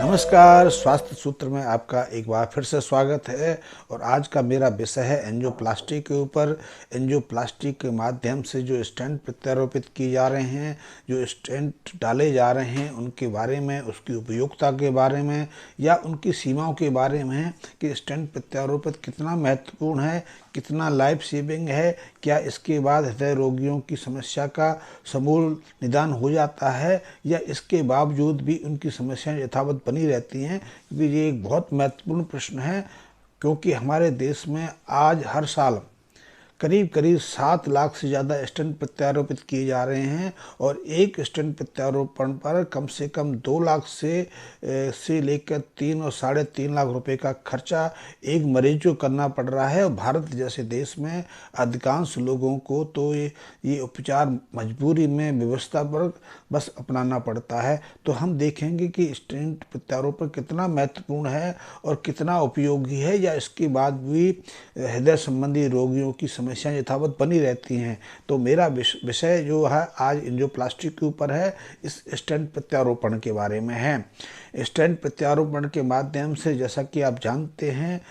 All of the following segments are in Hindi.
नमस्कार, स्वास्थ्य सूत्र में आपका एक बार फिर से स्वागत है। और आज का मेरा विषय है एंजियोप्लास्टी के ऊपर। एंजियोप्लास्टी के माध्यम से जो स्टेंट प्रत्यारोपित किए जा रहे हैं, जो स्टेंट डाले जा रहे हैं, उनके बारे में, उसकी उपयोगिता के बारे में या उनकी सीमाओं के बारे में कि स्टेंट प्रत्यारोपित कितना महत्वपूर्ण है, कितना लाइफ सेविंग है, क्या इसके बाद हृदय रोगियों की समस्या का समूल निदान हो जाता है या इसके बावजूद भी उनकी समस्याएं यथावत बनी रहती हैं। क्योंकि ये एक बहुत महत्वपूर्ण प्रश्न है, क्योंकि हमारे देश में आज हर साल करीब करीब 7 लाख से ज़्यादा स्टेंट प्रत्यारोपित किए जा रहे हैं और एक स्टेंट प्रत्यारोपण पर कम से कम 2 लाख से लेकर 3 और 3.5 लाख रुपए का खर्चा एक मरीज को करना पड़ रहा है। और भारत जैसे देश में अधिकांश लोगों को तो ये उपचार मजबूरी में व्यवस्था पर बस अपनाना पड़ता है। तो हम देखेंगे कि स्टेंट प्रत्यारोपण कितना महत्वपूर्ण है और कितना उपयोगी है, या इसके बाद भी हृदय संबंधी रोगियों की समस्याएं यथावत बनी रहती हैं। तो मेरा विषय जो है आज एंजियोप्लास्टी के ऊपर है, इस स्टेंट प्रत्यारोपण के बारे में है। स्टेंट प्रत्यारोपण के माध्यम से, जैसा कि आप जानते हैं,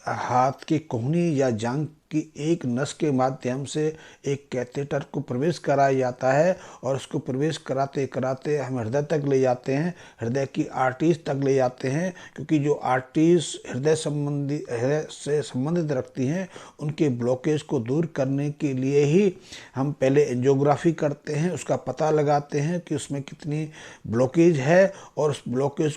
हाथ की कोहनी या जांघ की एक नस के माध्यम से एक कैथेटर को प्रवेश कराया जाता है और उसको प्रवेश कराते कराते हम हृदय तक ले जाते हैं, हृदय की आर्टरीज तक ले जाते हैं। क्योंकि जो आर्टरीज हृदय से संबंधित रखती हैं, उनके ब्लॉकेज को दूर करने के लिए ही हम पहले एंजियोग्राफी करते हैं, उसका पता लगाते हैं कि उसमें कितनी ब्लॉकेज है और उस ब्लॉकेज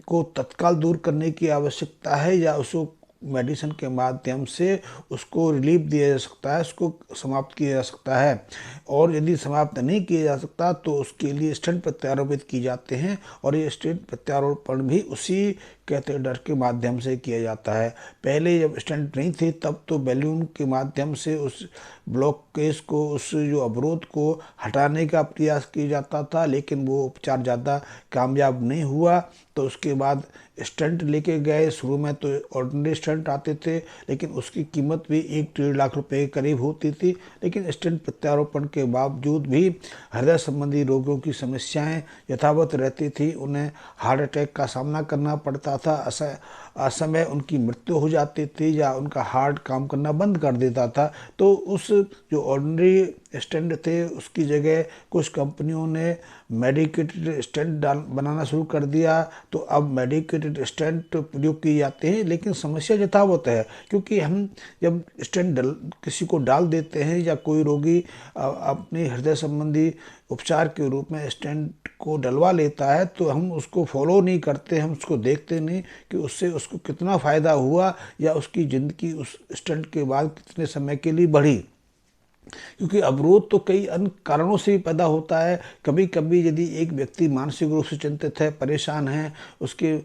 को तत्काल दूर करने की आवश्यकता है या उसको मेडिसिन के माध्यम से उसको रिलीफ दिया जा सकता है, उसको समाप्त किया जा सकता है। और यदि समाप्त नहीं किया जा सकता तो उसके लिए स्टेंट प्रत्यारोपित किए जाते हैं और ये स्टेंट प्रत्यारोपण भी उसी कैथेटर के माध्यम से किया जाता है। पहले जब स्टेंट नहीं थे तब तो बैलून के माध्यम से उस ब्लॉकेज को, उस जो अवरोध को हटाने का प्रयास किया जाता था, लेकिन वो उपचार ज़्यादा कामयाब नहीं हुआ। तो उसके बाद स्टेंट लेके गए। शुरू में तो ऑर्डिनरी स्टेंट आते थे, लेकिन उसकी कीमत भी 1-1.5 लाख रुपए के करीब होती थी। लेकिन स्टेंट प्रत्यारोपण के बावजूद भी हृदय संबंधी रोगों की समस्याएं यथावत रहती थी। उन्हें हार्ट अटैक का सामना करना पड़ता था, असमय उनकी मृत्यु हो जाती थी या उनका हार्ट काम करना बंद कर देता था। तो उस जो ऑर्डिनरी स्टेंट थे उसकी जगह कुछ कंपनियों ने मेडिकेटेड स्टेंट बनाना शुरू कर दिया। तो अब मेडिकेटेड स्टेंट प्रयोग किए जाते हैं, लेकिन समस्या यथावत है। क्योंकि हम जब स्टेंट किसी को डाल देते हैं या कोई रोगी अपने हृदय संबंधी उपचार के रूप में स्टेंट को डलवा लेता है तो हम उसको फॉलो नहीं करते, हम उसको देखते नहीं कि उससे उसको कितना फ़ायदा हुआ या उसकी ज़िंदगी उस स्टेंट के बाद कितने समय के लिए बढ़ी। क्योंकि अवरोध तो कई अन्य कारणों से भी पैदा होता है। कभी कभी यदि एक व्यक्ति मानसिक रूप से चिंतित है, परेशान है, उसके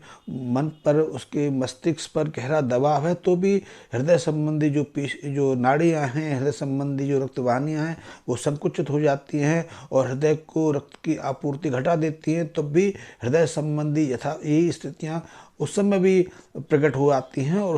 मन पर, उसके मस्तिष्क पर गहरा दबाव है, तो भी हृदय संबंधी जो नाड़ियाँ हैं, हृदय संबंधी जो रक्तवाहिनियाँ हैं, वो संकुचित हो जाती हैं और हृदय को रक्त की आपूर्ति घटा देती हैं। तब भी हृदय संबंधी यही स्थितियाँ उस समय भी प्रकट हो आती हैं और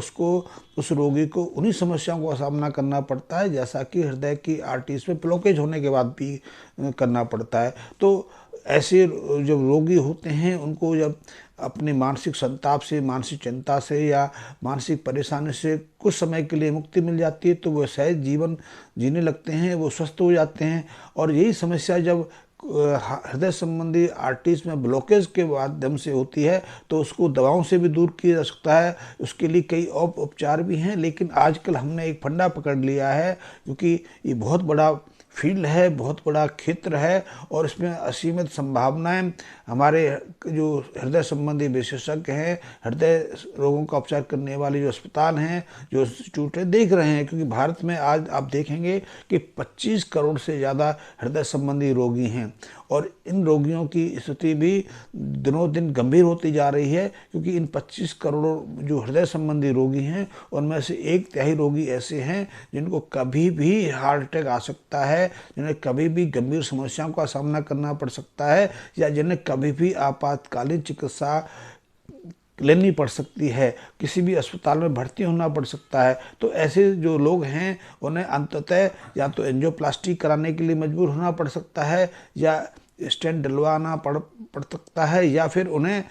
उस रोगी को उन्हीं समस्याओं का सामना करना पड़ता है, जैसा कि हृदय की आर्टरीज में ब्लॉकेज होने के बाद भी करना पड़ता है। तो ऐसे जब रोगी होते हैं, उनको जब अपने मानसिक संताप से, मानसिक चिंता से या मानसिक परेशानी से कुछ समय के लिए मुक्ति मिल जाती है तो वो सहज जीवन जीने लगते हैं, वो स्वस्थ हो जाते हैं। और यही समस्या जब हृदय संबंधी आर्टरीज में ब्लॉकेज के माध्यम से होती है तो उसको दवाओं से भी दूर किया जा सकता है। उसके लिए कई और उपचार भी हैं, लेकिन आजकल हमने एक फंडा पकड़ लिया है, क्योंकि ये बहुत बड़ा फील्ड है, बहुत बड़ा क्षेत्र है और इसमें असीमित संभावनाएं हमारे जो हृदय संबंधी विशेषज्ञ हैं, हृदय रोगों का उपचार करने वाले जो अस्पताल हैं, जो इंस्टीट्यूट है, देख रहे हैं। क्योंकि भारत में आज आप देखेंगे कि 25 करोड़ से ज़्यादा हृदय संबंधी रोगी हैं और इन रोगियों की स्थिति भी दिनों दिन गंभीर होती जा रही है। क्योंकि इन 25 करोड़ जो हृदय संबंधी रोगी हैं, उनमें से 1/3 रोगी ऐसे हैं जिनको कभी भी हार्ट अटैक आ सकता है, जिन्हें कभी भी गंभीर समस्याओं का सामना करना पड़ सकता है या जिन्हें कभी भी आपातकालीन चिकित्सा लेनी पड़ सकती है, किसी भी अस्पताल में भर्ती होना पड़ सकता है। तो ऐसे जो लोग हैं उन्हें अंततः या तो एंजियोप्लास्टी कराने के लिए मजबूर होना पड़ सकता है या स्टेंट डलवाना पड़ सकता है या फिर उन्हें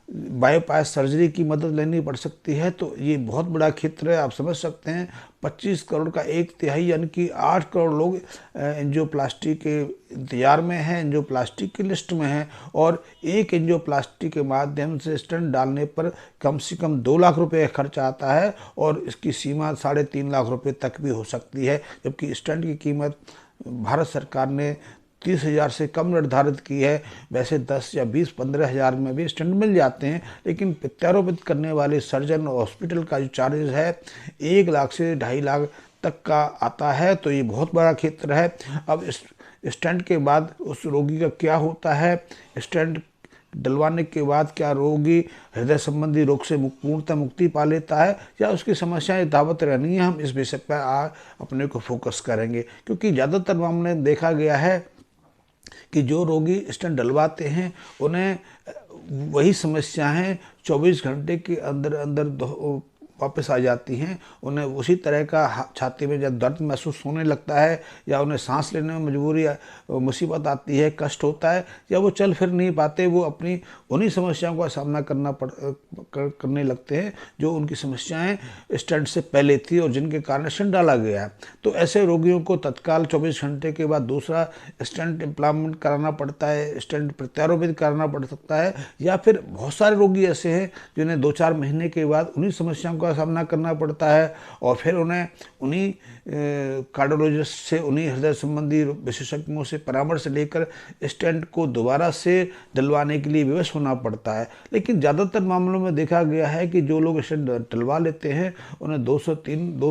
बाईपास सर्जरी की मदद लेनी पड़ सकती है। तो ये बहुत बड़ा क्षेत्र है, आप समझ सकते हैं। 25 करोड़ का 1/3 यानी कि 8 करोड़ लोग एंजियोप्लास्टी के इंतजार में हैं, एंजियोप्लास्टी की लिस्ट में हैं। और एक एंजियोप्लास्टी के माध्यम से स्टेंट डालने पर कम से कम 2 लाख रुपए का खर्च आता है और इसकी सीमा 3.5 लाख रुपए तक भी हो सकती है। जबकि स्टेंट की कीमत भारत सरकार ने 30,000 से कम निर्धारित की है। वैसे 10 या 20, 15 हज़ार में भी स्टेंट मिल जाते हैं, लेकिन प्रत्यारोपित करने वाले सर्जन और हॉस्पिटल का जो चार्जेस है 1 लाख से 2.5 लाख तक का आता है। तो ये बहुत बड़ा क्षेत्र है। अब इस स्टेंट के बाद उस रोगी का क्या होता है, स्टेंट डलवाने के बाद क्या रोगी हृदय संबंधी रोग से पूर्णतः मुक्ति पा लेता है या उसकी समस्याएं यथावत रहनी है, हम इस विषय पर अपने को फोकस करेंगे। क्योंकि ज़्यादातर मामले में देखा गया है कि जो रोगी स्टेंट डलवाते हैं उन्हें वही समस्याएं 24 घंटे के अंदर अंदर वापस आ जाती हैं। उन्हें उसी तरह का छाती में जब दर्द महसूस होने लगता है या उन्हें सांस लेने में मजबूरी मुसीबत आती है, कष्ट होता है या वो चल फिर नहीं पाते, वो अपनी उन्हीं समस्याओं का सामना करने लगते हैं जो उनकी समस्याएं स्टेंट से पहले थी और जिनके कारण स्टेंट डाला गया है। तो ऐसे रोगियों को तत्काल 24 घंटे के बाद दूसरा स्टेंट इम्प्लांट कराना पड़ता है, स्टेंट प्रत्यारोपित कराना पड़ सकता है। या फिर बहुत सारे रोगी ऐसे हैं जिन्हें 2-4 महीने के बाद उन्हीं समस्याओं का सामना करना पड़ता है और फिर उन्हें उन्हीं कार्डियोलॉजिस्ट से, उन्हीं हृदय संबंधी विशेषज्ञों से परामर्श लेकर स्टेंट को दोबारा से डलवाने के लिए विवश होना पड़ता है। लेकिन ज़्यादातर मामलों में देखा गया है कि जो लोग स्टेंट डलवा लेते हैं उन्हें 2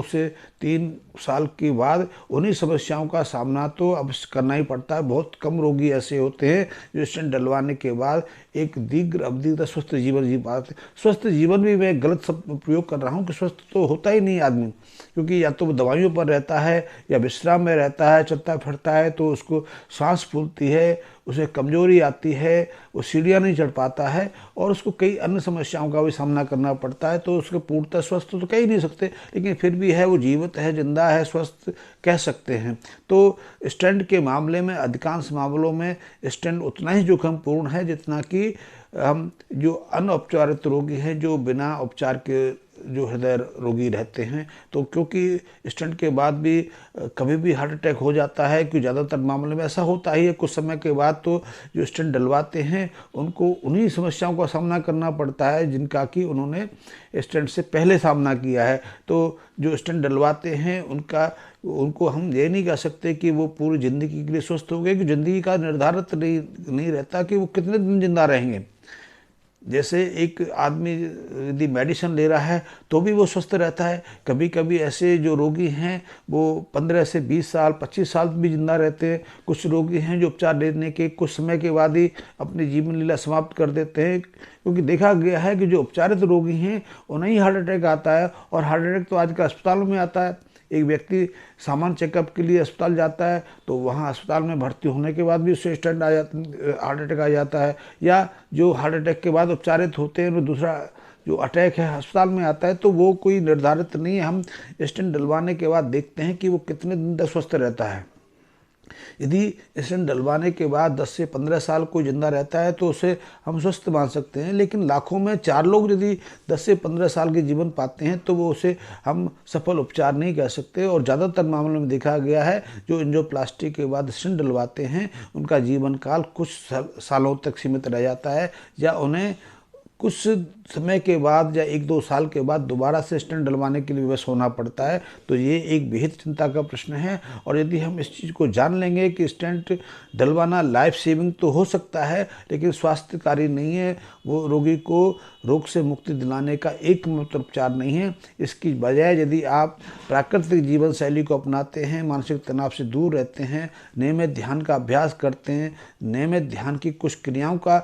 से 3 साल के बाद उन्हीं समस्याओं का सामना तो अब करना ही पड़ता है। बहुत कम रोगी ऐसे होते हैं जो स्टेंट डलवाने के बाद एक दीर्घ अवधि तक स्वस्थ जीवन जी पाते। स्वस्थ जीवन भी मैं गलत शब्द प्रयोग कर रहा हूँ कि स्वस्थ तो होता ही नहीं आदमी, क्योंकि या तो वो दवाइयों पर रहता है या विश्राम में रहता है, चलता फिरता है तो उसको सांस फूलती है, उसे कमजोरी आती है, वो सीढ़ियाँ नहीं चढ़ पाता है और उसको कई अन्य समस्याओं का भी सामना करना पड़ता है। तो उसको पूर्णतः स्वस्थ तो कह ही नहीं सकते, लेकिन फिर भी है, वो जीवित है, जिंदा है, स्वस्थ कह सकते हैं। तो स्टेंट के मामले में अधिकांश मामलों में स्टेंट उतना ही जोखिमपूर्ण है जितना कि हम जो अनउपचारित रोगी हैं, जो बिना उपचार के जो हृदय रोगी रहते हैं। तो क्योंकि स्टेंट के बाद भी कभी भी हार्ट अटैक हो जाता है, क्योंकि ज़्यादातर मामले में ऐसा होता ही है। कुछ समय के बाद तो जो स्टेंट डलवाते हैं उनको उन्हीं समस्याओं का सामना करना पड़ता है जिनका कि उन्होंने स्टेंट से पहले सामना किया है। तो जो स्टेंट डलवाते हैं उनको हम ये नहीं कह सकते कि वो पूरी ज़िंदगी के लिए स्वस्थ हो गए, कि ज़िंदगी का निर्धारित नहीं रहता कि वो कितने दिन जिंदा रहेंगे। जैसे एक आदमी यदि मेडिसिन ले रहा है तो भी वो स्वस्थ रहता है। कभी कभी ऐसे जो रोगी हैं वो 15 से 20 साल, 25 साल भी जिंदा रहते हैं। कुछ रोगी हैं जो उपचार लेने के कुछ समय के बाद ही अपनी जीवन लीला समाप्त कर देते हैं, क्योंकि देखा गया है कि जो उपचारित रोगी हैं उन्हें ही हार्ट अटैक आता है। और हार्ट अटैक तो आजकल अस्पतालों में आता है। एक व्यक्ति सामान्य चेकअप के लिए अस्पताल जाता है तो वहाँ अस्पताल में भर्ती होने के बाद भी उससे स्टेंट हार्ट अटैक आ जाता है। या जो हार्ट अटैक के बाद उपचारित होते हैं वो दूसरा जो अटैक है अस्पताल में आता है, तो वो कोई निर्धारित नहीं है। हम स्टेंट डलवाने के बाद देखते हैं कि वो कितने दिन तक स्वस्थ रहता है। यदि स्टेंट डलवाने के बाद 10 से 15 साल कोई जिंदा रहता है तो उसे हम स्वस्थ मान सकते हैं। लेकिन लाखों में 4 लोग यदि 10 से 15 साल के जीवन पाते हैं तो वो उसे हम सफल उपचार नहीं कह सकते। और ज़्यादातर मामलों में देखा गया है जो एंजियोप्लास्टी के बाद स्टेंट डलवाते हैं उनका जीवन काल कुछ सालों तक सीमित रह जाता है, या उन्हें कुछ समय के बाद या 1-2 साल के बाद दोबारा से स्टेंट डलवाने के लिए विवश होना पड़ता है। तो ये एक बेहद चिंता का प्रश्न है। और यदि हम इस चीज़ को जान लेंगे कि स्टेंट डलवाना लाइफ सेविंग तो हो सकता है लेकिन स्वास्थ्यकारी नहीं है, वो रोगी को रोग से मुक्ति दिलाने का एकमात्र उपचार नहीं है। इसकी बजाय यदि आप प्राकृतिक जीवन शैली को अपनाते हैं, मानसिक तनाव से दूर रहते हैं, नियमित ध्यान का अभ्यास करते हैं, नियमित ध्यान की कुछ क्रियाओं का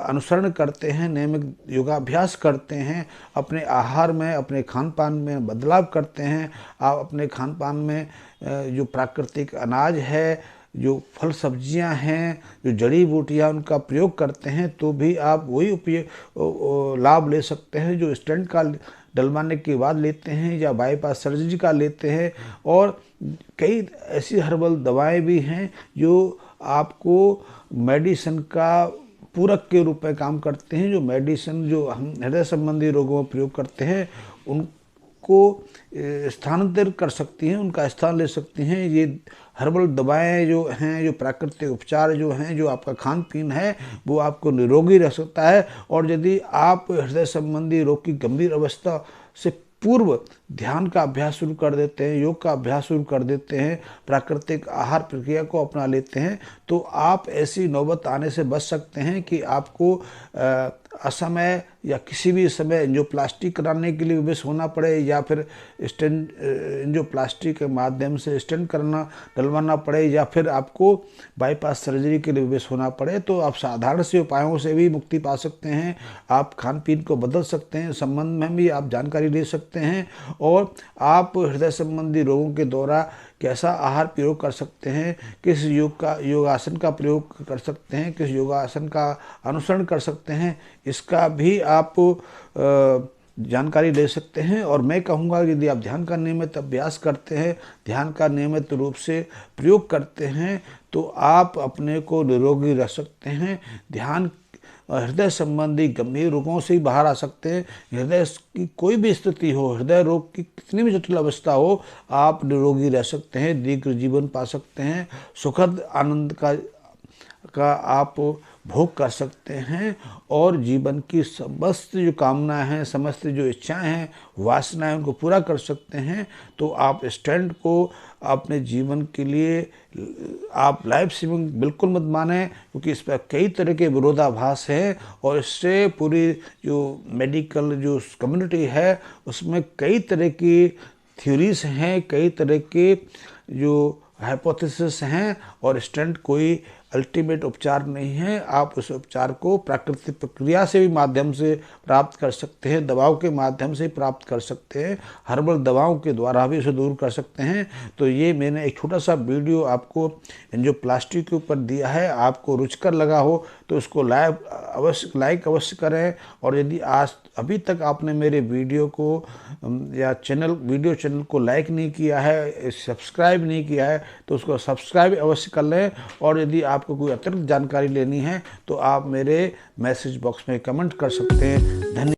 अनुसरण करते हैं, नियमित योगाभ्यास करते हैं, अपने आहार में, अपने खान पान में बदलाव करते हैं, आप अपने खान पान में जो प्राकृतिक अनाज है, जो फल सब्जियां हैं, जो जड़ी बूटियां, उनका प्रयोग करते हैं तो भी आप वही लाभ ले सकते हैं जो स्टेंट का डलवाने के बाद लेते हैं या बाईपास सर्जरी का लेते हैं। और कई ऐसी हर्बल दवाएं भी हैं जो आपको मेडिसिन का पूरक के रूप में काम करते हैं। जो मेडिसिन जो हम हृदय संबंधी रोगों में प्रयोग करते हैं उनको स्थानांतरित कर सकती हैं, उनका स्थान ले सकती हैं। ये हर्बल दवाएं जो हैं, जो प्राकृतिक उपचार जो हैं, जो आपका खान पीन है, वो आपको निरोगी रख सकता है। और यदि आप हृदय संबंधी रोग की गंभीर अवस्था से पूर्व ध्यान का अभ्यास शुरू कर देते हैं, योग का अभ्यास शुरू कर देते हैं, प्राकृतिक आहार प्रक्रिया को अपना लेते हैं, तो आप ऐसी नौबत आने से बच सकते हैं कि आपको असमय या किसी भी समय एंजियोप्लास्टी कराने के लिए विवश होना पड़े, या फिर स्टेंट एंजियोप्लास्टी के माध्यम से स्टेंट डलवाना पड़े, या फिर आपको बाईपास सर्जरी के लिए विवश होना पड़े। तो आप साधारण से उपायों से भी मुक्ति पा सकते हैं। आप खान पीन को बदल सकते हैं, संबंध में भी आप जानकारी ले सकते हैं, और आप हृदय संबंधी रोगों के दौरान कैसा आहार प्रयोग कर सकते हैं, किस योगासन का प्रयोग कर सकते हैं, किस योगासन का अनुसरण कर सकते हैं, इसका भी आप जानकारी ले सकते हैं। और मैं कहूँगा यदि आप ध्यान का नियमित अभ्यास करते हैं, ध्यान का नियमित रूप से प्रयोग करते हैं, तो आप अपने को निरोगी रख सकते हैं। ध्यान हृदय संबंधी गंभीर रोगों से ही बाहर आ सकते हैं। हृदय की कोई भी स्थिति हो, हृदय रोग की कितनी भी जटिल अवस्था हो, आप निरोगी रह सकते हैं, दीर्घ जीवन पा सकते हैं, सुखद आनंद का आप भोग कर सकते हैं, और जीवन की समस्त जो कामनाएं हैं, समस्त जो इच्छाएं हैं, वासनाएं, उनको पूरा कर सकते हैं। तो आप स्टैंड को अपने जीवन के लिए आप लाइफ सेविंग बिल्कुल मत माने, क्योंकि इस पर कई तरह के विरोधाभास हैं, और इससे पूरी जो मेडिकल जो कम्युनिटी है उसमें कई तरह की थ्योरीज हैं, कई तरह के जो हाइपोथेसिस हैं, और स्टेंट कोई अल्टीमेट उपचार नहीं है। आप उस उपचार को प्राकृतिक प्रक्रिया से भी माध्यम से प्राप्त कर सकते हैं, दवाओं के माध्यम से प्राप्त कर सकते हैं, हर्बल दवाओं के द्वारा भी उसे दूर कर सकते हैं। तो ये मैंने एक छोटा सा वीडियो आपको एंजियोप्लास्टी के ऊपर दिया है। आपको रुचिकर लगा हो तो उसको लाइक अवश्य करें, और यदि आज अभी तक आपने मेरे वीडियो को या वीडियो चैनल को लाइक नहीं किया है, सब्सक्राइब नहीं किया है, तो उसको सब्सक्राइब अवश्य कर लें। और यदि आपको कोई अतिरिक्त जानकारी लेनी है तो आप मेरे मैसेज बॉक्स में कमेंट कर सकते हैं। धन्यवाद।